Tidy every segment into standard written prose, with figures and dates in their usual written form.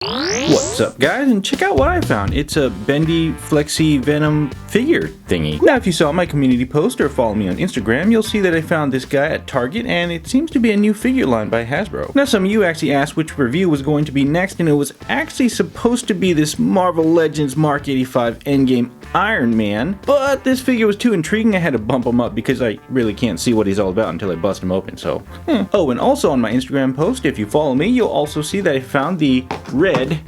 What's up guys, and check out what I found. It's a bendy flexi Venom figure thingy. Now if you saw my community post or follow me on Instagram, you'll see that I found this guy at Target and it seems to be a new figure line by Hasbro. Now some of you actually asked which review was going to be next, and it was actually supposed to be this Marvel Legends Mark 85 Endgame Iron Man, but this figure was too intriguing. I had to bump him up because I really can't see what he's all about until I bust him open, so Oh, and also on my Instagram post, if you follow me, you'll also see that I found the red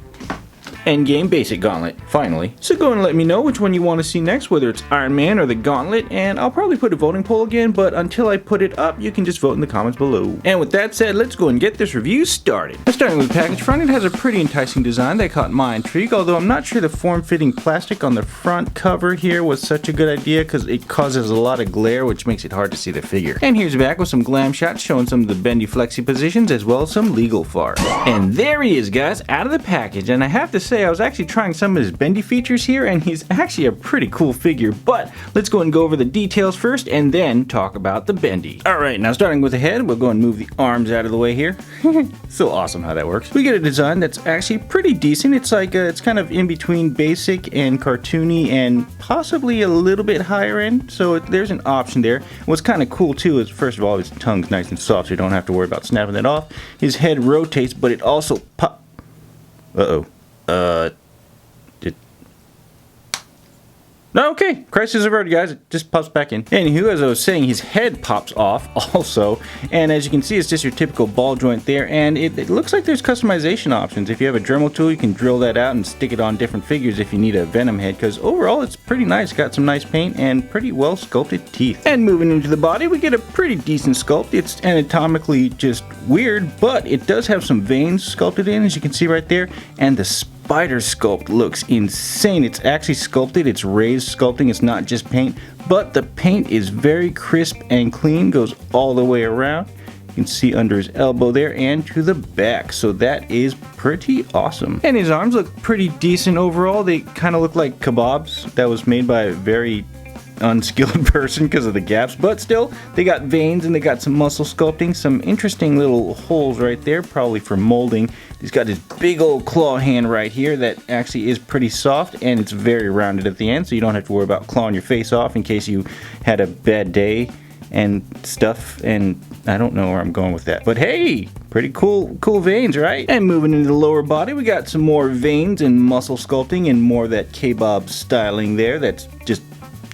Endgame Basic Gauntlet, finally. So go and let me know which one you want to see next, whether it's Iron Man or the Gauntlet, and I'll probably put a voting poll again, but until I put it up, you can just vote in the comments below. And with that said, let's go and get this review started. Now, starting with the package front, it has a pretty enticing design that caught my intrigue, although I'm not sure the form-fitting plastic on the front cover here was such a good idea because it causes a lot of glare, which makes it hard to see the figure. And here's back with some glam shots showing some of the bendy flexi positions as well as some legal far. And there he is, guys, out of the package, and I have to say I was actually trying some of his bendy features here, and he's actually a pretty cool figure, but let's go and go over the details first and then talk about the bendy. Alright, now starting with the head, we'll go and move the arms out of the way here. So awesome how that works. We get a design that's actually pretty decent. It's like it's kind of in between basic and cartoony and possibly a little bit higher end, so there's an option there. What's kind of cool too is, first of all, his tongue's nice and soft, so you don't have to worry about snapping it off. His head rotates, but it also Okay, crisis averted, guys. It just pops back in. Anywho, as I was saying, his head pops off also, and as you can see, it's just your typical ball joint there, and it looks like there's customization options. If you have a Dremel tool, you can drill that out and stick it on different figures if you need a Venom head, because overall, it's pretty nice. Got some nice paint and pretty well sculpted teeth. And moving into the body, we get a pretty decent sculpt. It's anatomically just weird, but it does have some veins sculpted in, as you can see right there, and the spider sculpt looks insane. It's actually sculpted, it's raised sculpting, it's not just paint, but the paint is very crisp and clean, goes all the way around. You can see under his elbow there and to the back, so that is pretty awesome. And his arms look pretty decent overall. They kind of look like kebabs that was made by a very unskilled person because of the gaps, but still they got veins and they got some muscle sculpting, some interesting little holes right there, probably for molding. He's got his big old claw hand right here that actually is pretty soft, and it's very rounded at the end, so you don't have to worry about clawing your face off in case you had a bad day and stuff. And I don't know where I'm going with that, but hey, pretty cool veins, right? And moving into the lower body, we got some more veins and muscle sculpting and more of that kebab styling there. That's just,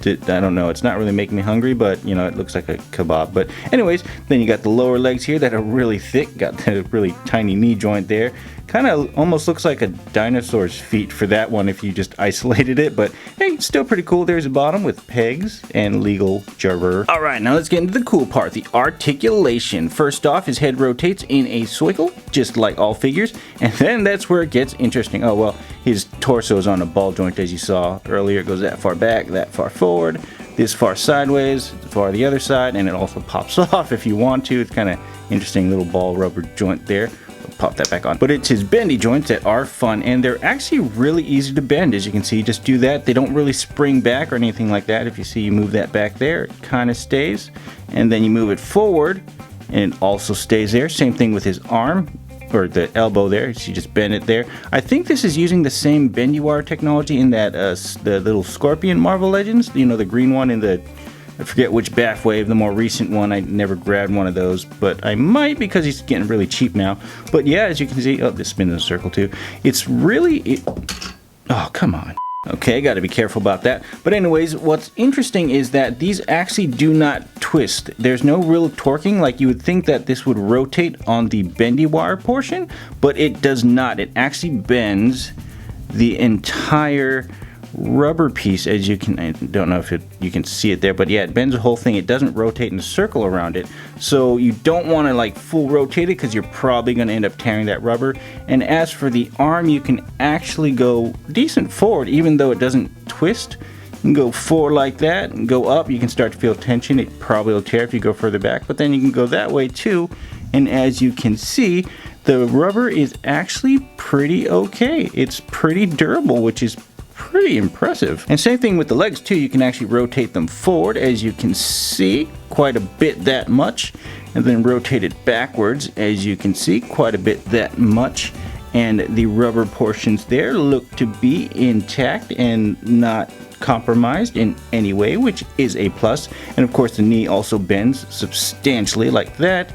I don't know, it's not really making me hungry, but you know, it looks like a kebab. But anyways, then you got the lower legs here that are really thick, got the really tiny knee joint there. Kind of almost looks like a dinosaur's feet for that one if you just isolated it, but hey, still pretty cool. There's the bottom with pegs and legal jabber. Alright, now let's get into the cool part, the articulation. First off, his head rotates in a circle, just like all figures, and then that's where it gets interesting. Oh well, his torso is on a ball joint as you saw earlier. It goes that far back, that far forward, this far sideways, far the other side, and it also pops off if you want to. It's kind of interesting little ball rubber joint there. Pop that back on. But it's his bendy joints that are fun, and they're actually really easy to bend. As you can see, just do that. They don't really spring back or anything like that. If you see, you move that back there, it kind of stays, and then you move it forward and it also stays there. Same thing with his arm or the elbow there, so you just bend it there. I think this is using the same bendy wire technology in that the little Scorpion Marvel Legends, you know, the green one in the, I forget which Bath Wave, the more recent one. I never grabbed one of those, but I might because he's getting really cheap now. But yeah, as you can see, oh, this spins in a circle too. It's really, oh, come on. Okay, got to be careful about that. But anyways, what's interesting is that these actually do not twist. There's no real torquing. Like you would think that this would rotate on the bendy wire portion, but it does not. It actually bends the entire rubber piece, as you can, I don't know if you can see it there, but yeah, it bends the whole thing. It doesn't rotate in a circle around it, so you don't want to like full rotate it because you're probably going to end up tearing that rubber. And as for the arm, you can actually go decent forward even though it doesn't twist. You can go forward like that and go up. You can start to feel tension. It probably will tear if you go further back, but then you can go that way too, and as you can see, the rubber is actually pretty okay. It's pretty durable, which is pretty impressive. And same thing with the legs too. You can actually rotate them forward, as you can see, quite a bit, that much, and then rotate it backwards, as you can see, quite a bit, that much. and the rubber portions there look to be intact and not compromised in any way, which is a plus. And of course the knee also bends substantially like that,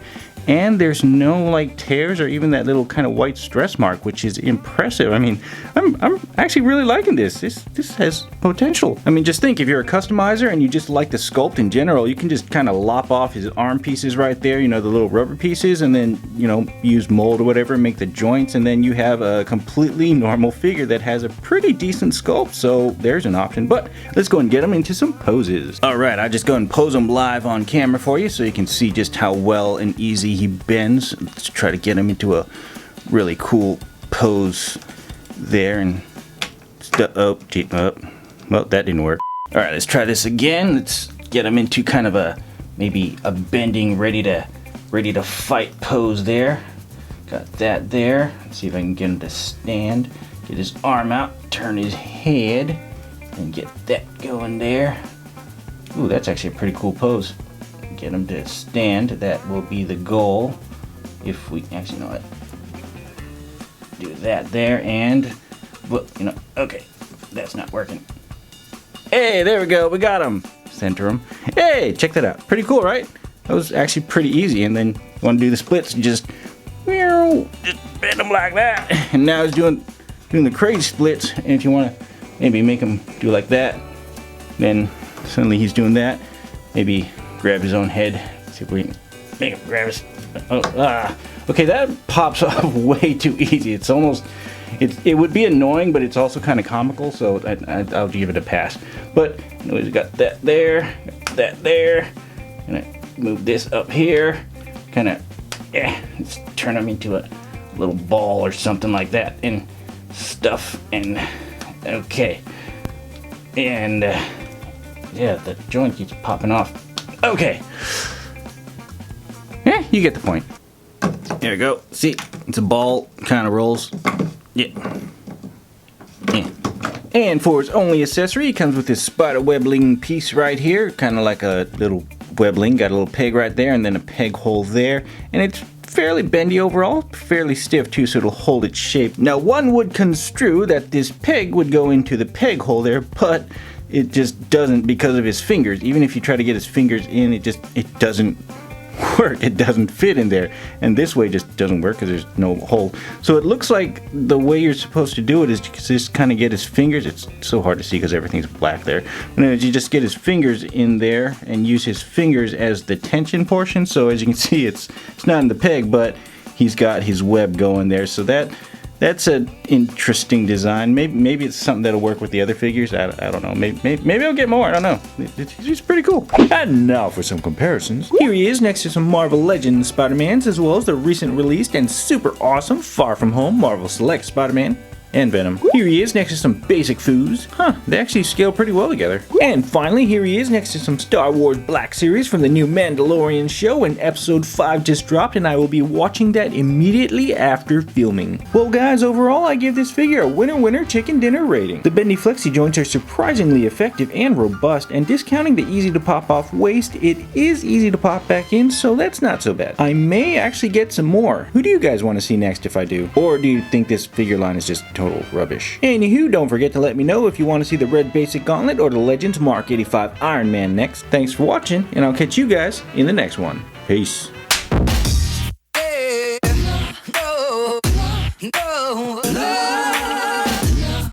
and there's no like tears or even that little kind of white stress mark, which is impressive. I mean, I'm actually really liking this. This has potential. I mean, just think, if you're a customizer and you just like the sculpt in general, you can just kind of lop off his arm pieces right there, you know, the little rubber pieces, and then, you know, use mold or whatever, make the joints, and then you have a completely normal figure that has a pretty decent sculpt. So there's an option. But let's go and get him into some poses. All right, I'll just go and pose him live on camera for you so you can see just how well and easy he bends. Let's try to get him into a really cool pose there, and well, that didn't work. All right, let's try this again. Let's get him into kind of a maybe a bending, ready to fight pose there. Got that there. Let's see if I can get him to stand. Get his arm out, turn his head, and get that going there. Ooh, that's actually a pretty cool pose. Get him to stand. That will be the goal. If we actually, know what, do that there, and well, you know, okay, that's not working. Hey, there we go. We got him. Center him. Hey, check that out. Pretty cool, right? That was actually pretty easy. And then you want to do the splits, just bend him like that. And now he's doing the crazy splits. And if you want to maybe make him do like that, then suddenly he's doing that. Maybe grab his own head. See if we can make him grab his. Okay, that pops off way too easy. It's almost, it would be annoying, but it's also kind of comical. So I'll give it a pass. But anyways, we got that there, and I move this up here. Kind of, let's turn him into a little ball or something like that, and stuff. And okay, and yeah, the joint keeps popping off. Okay. Yeah, you get the point. There we go. See, it's a ball, kind of rolls. Yeah. And for its only accessory, it comes with this spider webbling piece right here, kind of like a little webbling. Got a little peg right there, and then a peg hole there. And it's fairly bendy overall, fairly stiff too, so it'll hold its shape. Now, one would construe that this peg would go into the peg hole there, but it just doesn't because of his fingers. Even if you try to get his fingers in, it doesn't work. It doesn't fit in there, and this way just doesn't work because there's no hole. So it looks like the way you're supposed to do it is just kind of get his fingers. It's so hard to see because everything's black there. But anyways, you just get his fingers in there and use his fingers as the tension portion. So as you can see, it's not in the peg, but he's got his web going there. So that's an interesting design. Maybe it's something that'll work with the other figures. I don't know. Maybe I'll get more. I don't know. It's pretty cool. And now for some comparisons. Here he is next to some Marvel Legends Spider-Mans, as well as the recent released and super awesome Far From Home Marvel Select Spider-Man and Venom. Here he is next to some basic foos. They actually scale pretty well together. And finally, here he is next to some Star Wars Black Series from the new Mandalorian show, and episode 5 just dropped, and I will be watching that immediately after filming. Well guys, overall I give this figure a winner chicken dinner rating. The bendy flexi joints are surprisingly effective and robust, and discounting the easy to pop off waist, it is easy to pop back in, so that's not so bad. I may actually get some more. Who do you guys want to see next if I do? Or do you think this figure line is just total rubbish? Anywho, don't forget to let me know if you want to see the Red Basic Gauntlet or the Legends Mark 85 Iron Man next. Thanks for watching, and I'll catch you guys in the next one. Peace.